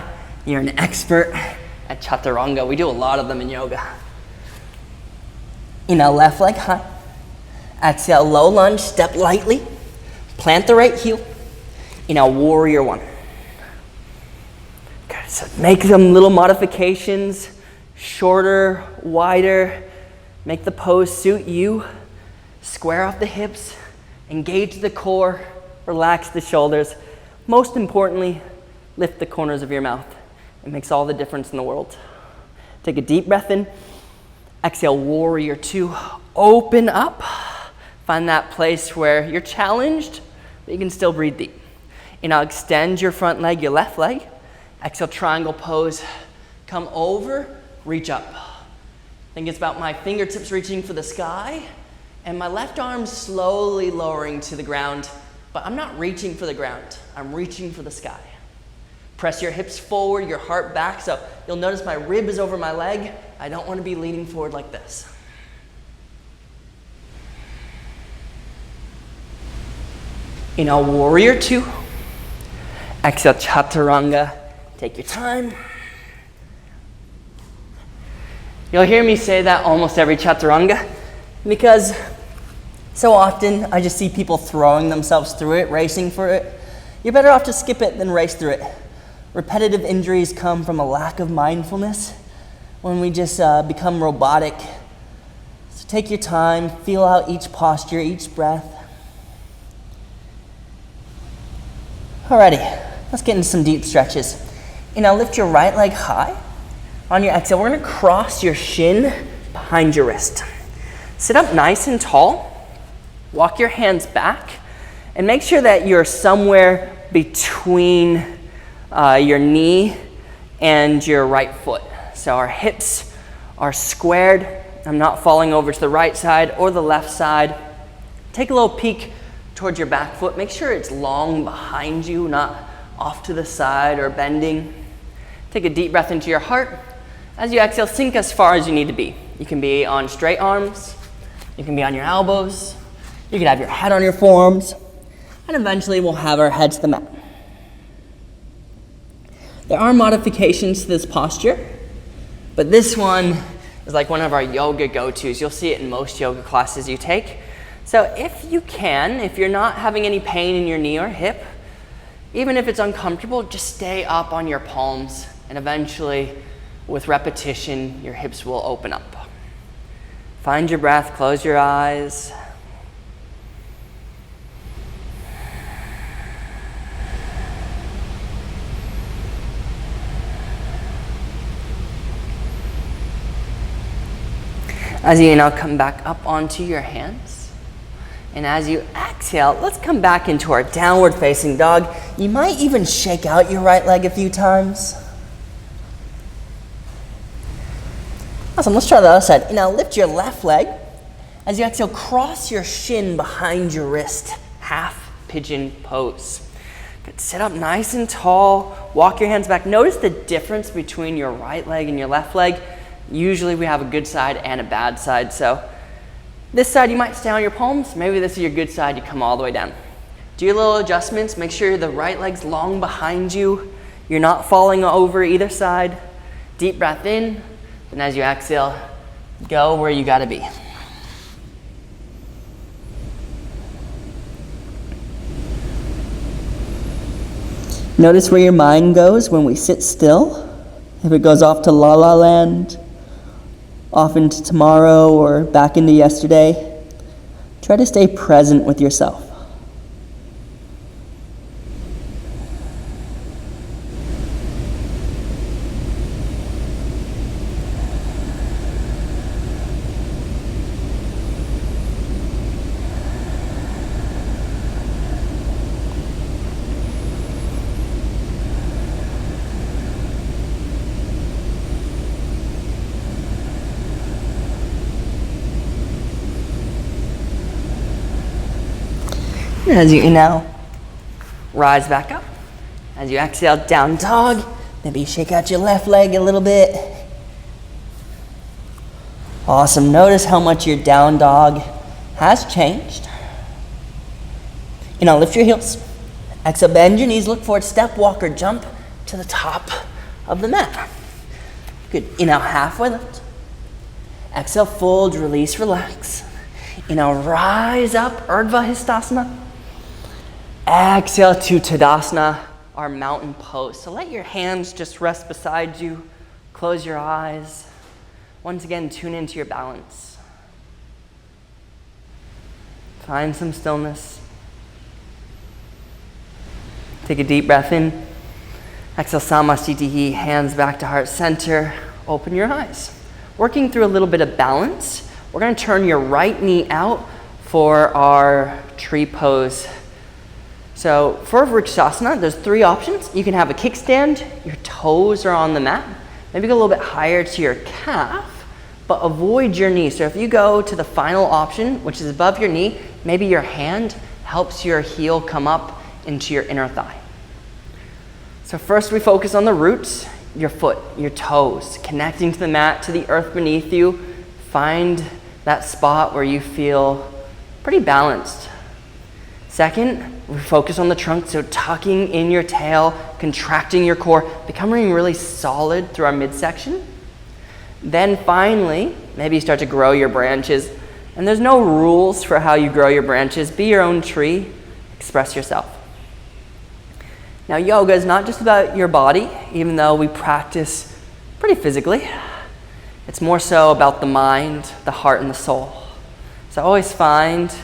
you're an expert at chaturanga. We do a lot of them in yoga. Inhale, left leg high. Exhale, low lunge, step lightly. Plant the right heel. Inhale, warrior 1. Okay, so make some little modifications, shorter, wider. Make the pose suit you. Square off the hips, engage the core, relax the shoulders. Most importantly, lift the corners of your mouth. It makes all the difference in the world. Take a deep breath in. Exhale, warrior 2. Open up. Find that place where you're challenged, but you can still breathe deep. Inhale, extend your front leg, your left leg. Exhale, triangle pose. Come over, reach up. Think it's about my fingertips reaching for the sky, and my left arm slowly lowering to the ground, but I'm not reaching for the ground. I'm reaching for the sky. Press your hips forward, your heart back, so you'll notice my rib is over my leg. I don't want to be leaning forward like this. Inhale, warrior 2. Exhale, chaturanga. Take your time. You'll hear me say that almost every chaturanga because so often I just see people throwing themselves through it, racing for it. You're better off to skip it than race through it. Repetitive injuries come from a lack of mindfulness when we just become robotic. So take your time, feel out each posture, each breath. Alrighty, let's get into some deep stretches. Now lift your right leg high. On your exhale, we're gonna cross your shin behind your wrist. Sit up nice and tall. Walk your hands back and make sure that you're somewhere between your knee and your right foot. So our hips are squared. I'm not falling over to the right side or the left side. Take a little peek towards your back foot. Make sure it's long behind you, not off to the side or bending. Take a deep breath into your heart. As you exhale, sink as far as you need to be. You can be on straight arms. You can be on your elbows. You can have your head on your forearms. And eventually we'll have our head to the mat. There are modifications to this posture, but this one is like one of our yoga go-tos. You'll see it in most yoga classes you take. So if you can, if you're not having any pain in your knee or hip, even if it's uncomfortable, just stay up on your palms, and eventually, with repetition, your hips will open up. Find your breath, close your eyes. As you inhale, come back up onto your hands. And as you exhale, let's come back into our downward facing dog. You might even shake out your right leg a few times. Awesome, let's try the other side. Now lift your left leg. As you exhale, cross your shin behind your wrist, half pigeon pose. Good, sit up nice and tall, walk your hands back. Notice the difference between your right leg and your left leg. Usually we have a good side and a bad side, so this side you might stay on your palms, maybe this is your good side, you come all the way down. Do your little adjustments, make sure the right leg's long behind you, you're not falling over either side. Deep breath in, and as you exhale, go where you gotta be. Notice where your mind goes when we sit still. If it goes off to la la land, off into tomorrow or back into yesterday, try to stay present with yourself. As you inhale, rise back up. As you exhale, down dog. Maybe shake out your left leg a little bit. Awesome. Notice how much your down dog has changed. Inhale, lift your heels. Exhale, bend your knees, look forward, step, walk, or jump to the top of the mat. Good. Inhale, halfway lift. Exhale, fold, release, relax. Inhale, rise up, Urdhva Hastasana. Exhale to Tadasana, our mountain pose. So let your hands just rest beside you. Close your eyes. Once again, tune into your balance. Find some stillness. Take a deep breath in. Exhale, Samasthiti, hands back to heart center. Open your eyes. Working through a little bit of balance, we're going to turn your right knee out for our tree pose. So for Vrikshasana, there's 3 options. You can have a kickstand, your toes are on the mat. Maybe go a little bit higher to your calf, but avoid your knee. So if you go to the final option, which is above your knee, maybe your hand helps your heel come up into your inner thigh. So first we focus on the roots, your foot, your toes, connecting to the mat, to the earth beneath you. Find that spot where you feel pretty balanced. Second, we focus on the trunk, so tucking in your tail, contracting your core, becoming really solid through our midsection. Then finally, maybe you start to grow your branches. And there's no rules for how you grow your branches. Be your own tree, express yourself. Now, yoga is not just about your body, even though we practice pretty physically. It's more so about the mind, the heart, and the soul. So I always find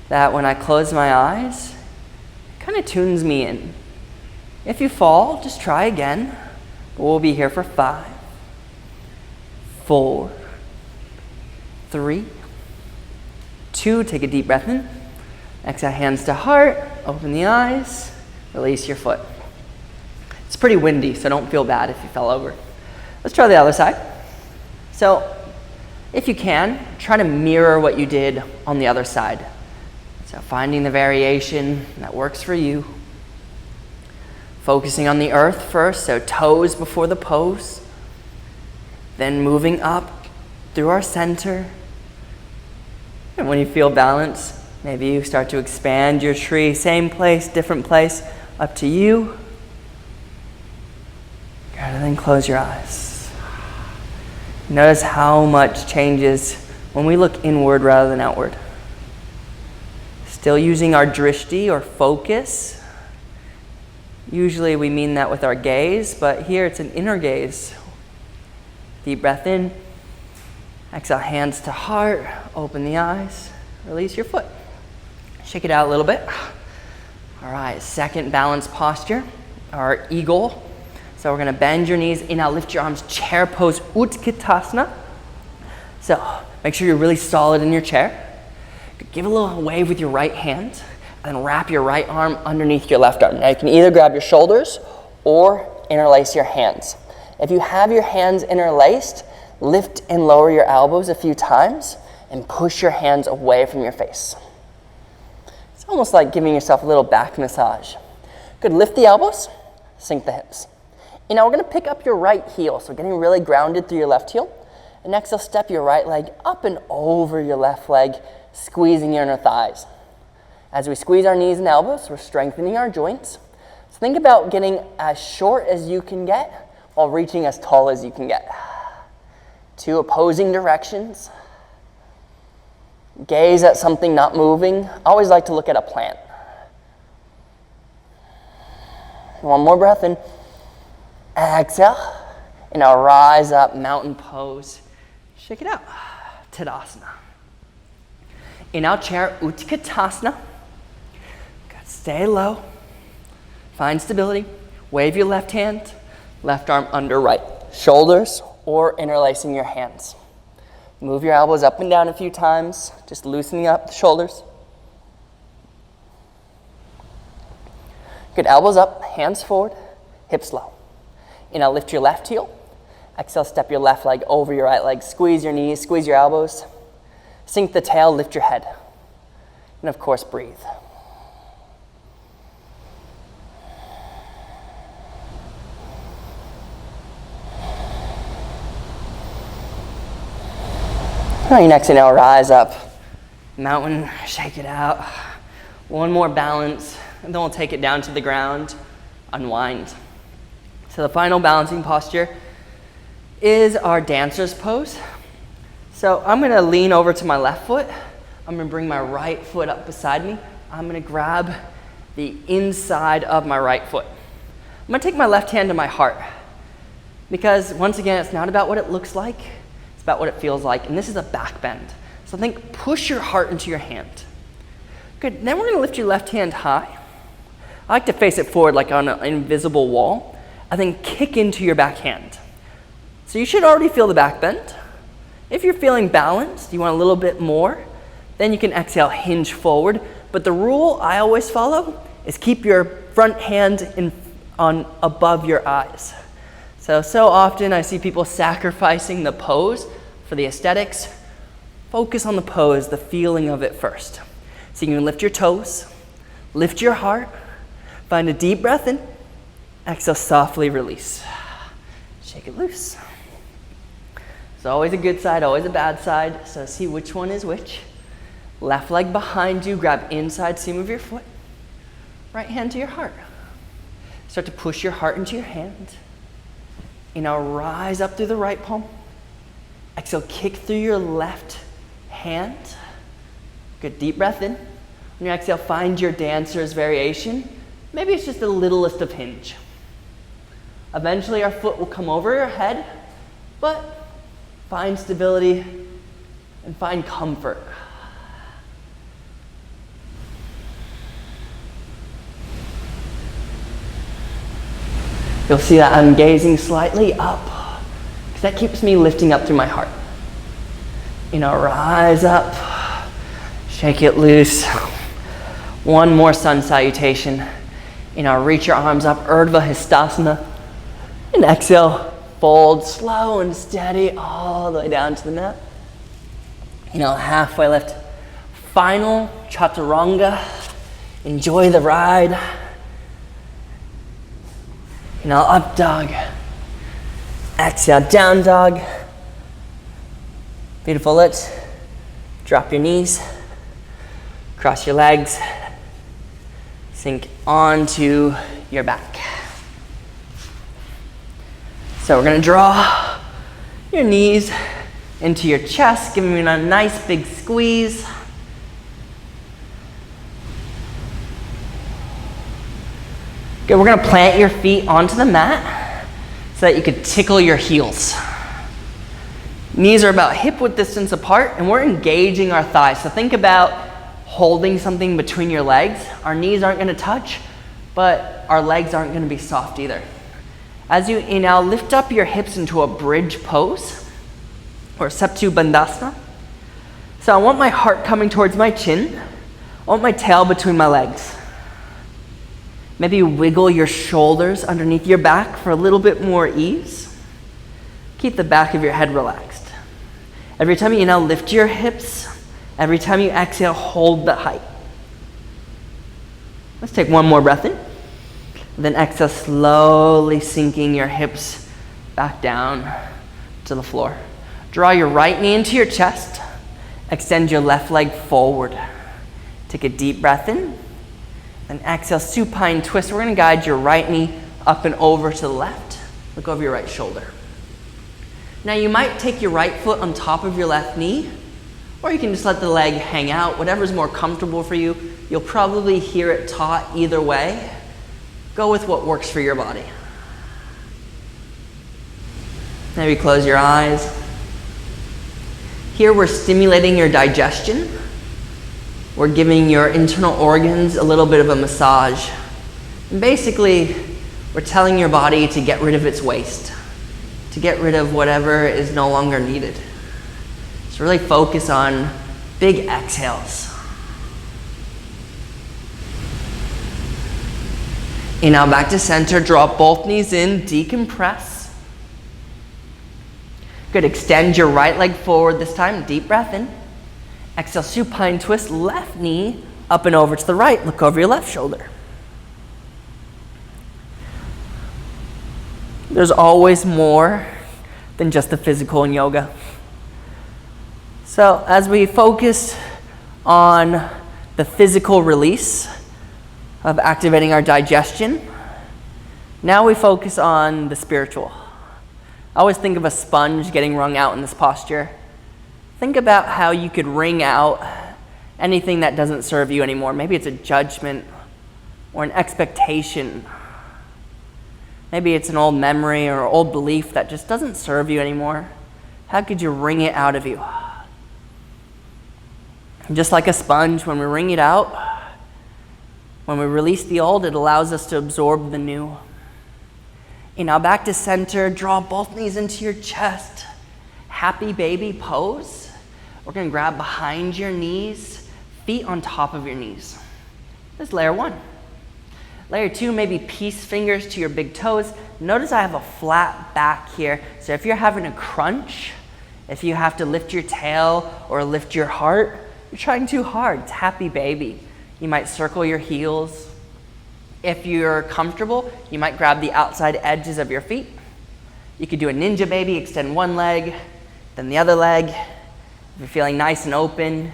that when I close my eyes, it kind of tunes me in. If you fall, just try again. We'll be here for 5, 4, 3, 2, take a deep breath in. Exhale, hands to heart, open the eyes, release your foot. It's pretty windy, so don't feel bad if you fell over. Let's try the other side. So, if you can, try to mirror what you did on the other side. So finding the variation that works for you. Focusing on the earth first, so toes before the pose. Then moving up through our center. And when you feel balance, maybe you start to expand your tree. Same place, different place, up to you. And then close your eyes. Notice how much changes when we look inward rather than outward. Still using our drishti or focus. Usually we mean that with our gaze, but here it's an inner gaze. Deep breath in. Exhale, hands to heart. Open the eyes. Release your foot. Shake it out a little bit. All right, second balance posture, our eagle. So we're going to bend your knees. Inhale, lift your arms, chair pose, Utkatasana. So Make sure you're really solid in your chair. Give a little wave with your right hand, and then wrap your right arm underneath your left arm. Now you can either grab your shoulders or interlace your hands. If you have your hands interlaced, lift and lower your elbows a few times and push your hands away from your face. It's almost like giving yourself a little back massage. Good, lift the elbows, sink the hips. And now we're gonna pick up your right heel, so getting really grounded through your left heel. And next you'll step your right leg up and over your left leg, squeezing your inner thighs. As we squeeze our knees and elbows, we're strengthening our joints. So think about getting as short as you can get while reaching as tall as you can get. 2 opposing directions. Gaze at something not moving. I always like to look at a plant. 1 more breath in. Exhale. And now rise up, mountain pose. Shake it out. Tadasana. In our chair, Utkatasana. Good. Stay low. Find stability. Wave your left hand. Left arm under right. Shoulders or interlacing your hands. Move your elbows up and down a few times, just loosening up the shoulders. Good, elbows up, hands forward, hips low. And now lift your left heel. Exhale, step your left leg over your right leg. Squeeze your knees, squeeze your elbows. Sink the tail, lift your head. And of course, breathe. On your next inhale, rise up. Mountain, shake it out. 1 more balance, and then we'll take it down to the ground, unwind. So the final balancing posture is our dancer's pose. So I'm gonna lean over to my left foot. I'm gonna bring my right foot up beside me. I'm gonna grab the inside of my right foot. I'm gonna take my left hand to my heart, because once again, it's not about what it looks like, about what it feels like, and this is a back bend. So think, push your heart into your hand. Good, then we're gonna lift your left hand high. I like to face it forward like on an invisible wall, and then kick into your back hand. So you should already feel the back bend. If you're feeling balanced, you want a little bit more, then you can exhale, hinge forward. But the rule I always follow is keep your front hand above your eyes. So often I see people sacrificing the pose for the aesthetics. Focus on the pose, the feeling of it first. So you can lift your toes, lift your heart, find a deep breath in, exhale, softly release. Shake it loose. There's always a good side, always a bad side, so see which one is which. Left leg behind you, grab inside seam of your foot. Right hand to your heart. Start to push your heart into your hand. And now rise up through the right palm. Exhale, kick through your left hand. Good, deep breath in. When you exhale, find your dancer's variation. Maybe it's just the littlest of hinge. Eventually our foot will come over your head, but find stability and find comfort. You'll see that I'm gazing slightly up, because that keeps me lifting up through my heart. You know, rise up, shake it loose. 1 more sun salutation. You know, reach your arms up, Urdhva Hastasana. And exhale, fold slow and steady all the way down to the mat. You know, halfway lift. Final Chaturanga. Enjoy the ride. Now up dog. Exhale, down dog. Beautiful, let's drop your knees. Cross your legs. Sink onto your back. So we're gonna draw your knees into your chest, giving you a nice big squeeze. Good, we're gonna plant your feet onto the mat so that you could tickle your heels. Knees are about hip width distance apart, and we're engaging our thighs. So think about holding something between your legs. Our knees aren't gonna touch, but our legs aren't gonna be soft either. As you now lift up your hips into a bridge pose, or Setu Bandhasana. So I want my heart coming towards my chin. I want my tail between my legs. Maybe wiggle your shoulders underneath your back for a little bit more ease. Keep the back of your head relaxed. Every time you inhale, lift your hips. Every time you exhale, hold the height. Let's take one more breath in. Then exhale, slowly sinking your hips back down to the floor. Draw your right knee into your chest. Extend your left leg forward. Take a deep breath in. Then exhale, supine twist. We're going to guide your right knee up and over to the left. Look over your right shoulder. Now you might take your right foot on top of your left knee, or you can just let the leg hang out, whatever's more comfortable for you. You'll probably hear it taught either way. Go with what works for your body. Maybe close your eyes. Here we're stimulating your digestion. We're giving your internal organs a little bit of a massage. And basically, we're telling your body to get rid of its waste, to get rid of whatever is no longer needed. So really focus on big exhales. Inhale back to center, draw both knees in, decompress. Good, extend your right leg forward this time, deep breath in. Exhale, supine twist, left knee up and over to the right. Look over your left shoulder. There's always more than just the physical in yoga. So as we focus on the physical release of activating our digestion, now we focus on the spiritual. I always think of a sponge getting wrung out in this posture. Think about how you could wring out anything that doesn't serve you anymore. Maybe it's a judgment or an expectation. Maybe it's an old memory or old belief that just doesn't serve you anymore. How could you wring it out of you? And just like a sponge, when we wring it out, when we release the old, it allows us to absorb the new. Now back to center, draw both knees into your chest. Happy baby pose. We're going to grab behind your knees, feet on top of your knees. This is layer one. Layer two, maybe peace fingers to your big toes. Notice I have a flat back here. So if you're having a crunch, if you have to lift your tail or lift your heart, you're trying too hard. It's happy baby. You might circle your heels. If you're comfortable, you might grab the outside edges of your feet. You could do a ninja baby, extend one leg, then the other leg. If you're feeling nice and open,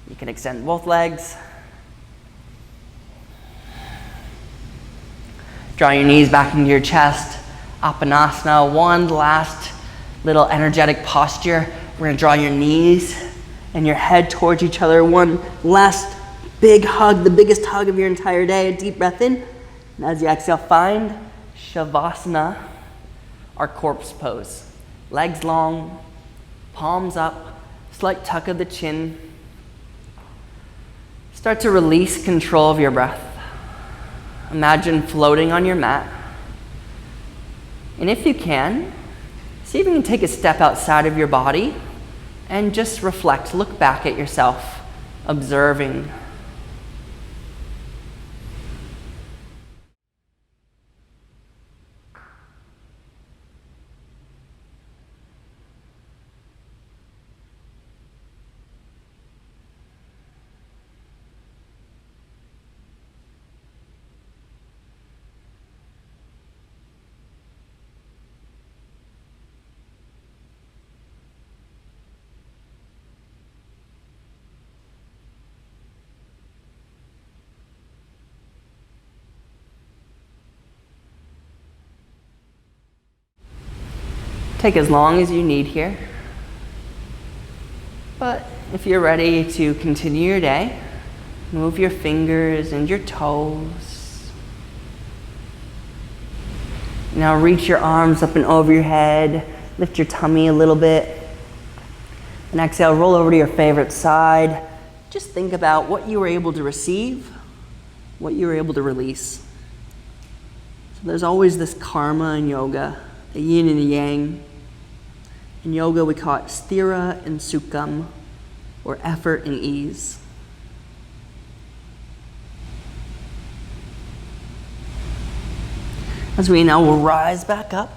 you can extend both legs. Draw your knees back into your chest. Apanasana, one last little energetic posture. We're going to draw your knees and your head towards each other. One last big hug, the biggest hug of your entire day. A deep breath in. And as you exhale, find Shavasana, our corpse pose. Legs long, palms up, slight tuck of the chin. Start to release control of your breath. Imagine floating on your mat. And if you can, see if you can take a step outside of your body and just reflect, look back at yourself, observing. Take as long as you need here. But if you're ready to continue your day, move your fingers and your toes. Now reach your arms up and over your head. Lift your tummy a little bit. And exhale, roll over to your favorite side. Just think about what you were able to receive, what you were able to release. So there's always this karma in yoga, the yin and the yang. In yoga, we call it sthira and sukham. or effort and ease. As we now will rise back up,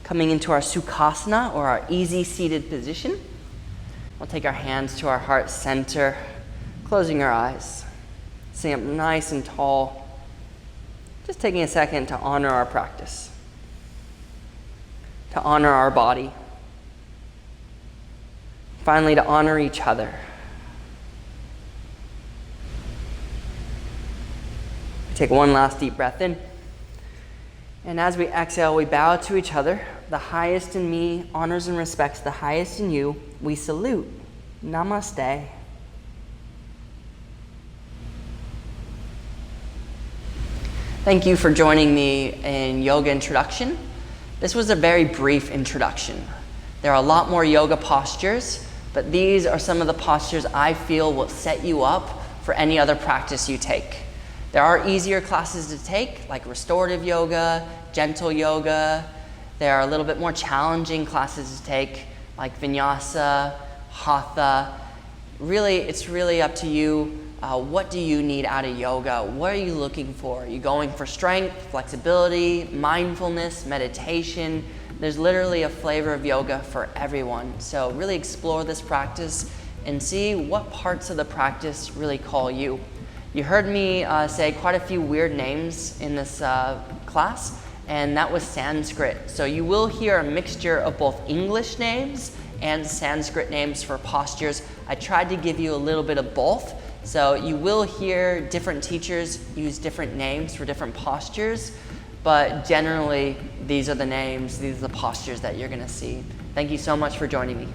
coming into our Sukhasana, or our easy seated position. We'll take our hands to our heart center, closing our eyes, sitting up nice and tall, just taking a second to honor our practice, to honor our body, finally to honor each other. Take one last deep breath in. And as we exhale, we bow to each other. The highest in me honors and respects the highest in you. We salute. Namaste. Thank you for joining me in Yoga Introduction. This was a very brief introduction. There are a lot more yoga postures, but these are some of the postures I feel will set you up for any other practice you take. There are easier classes to take, like restorative yoga, gentle yoga. There are a little bit more challenging classes to take, like vinyasa, hatha. Really, it's really up to you. What do you need out of yoga? What are you looking for? Are you going for strength, flexibility, mindfulness, meditation? There's literally a flavor of yoga for everyone. So really explore this practice and see what parts of the practice really call you. You heard me say quite a few weird names in this class, and that was Sanskrit. So you will hear a mixture of both English names and Sanskrit names for postures. I tried to give you a little bit of both. So you will hear different teachers use different names for different postures, but generally these are the names, these are the postures that you're going to see. Thank you so much for joining me.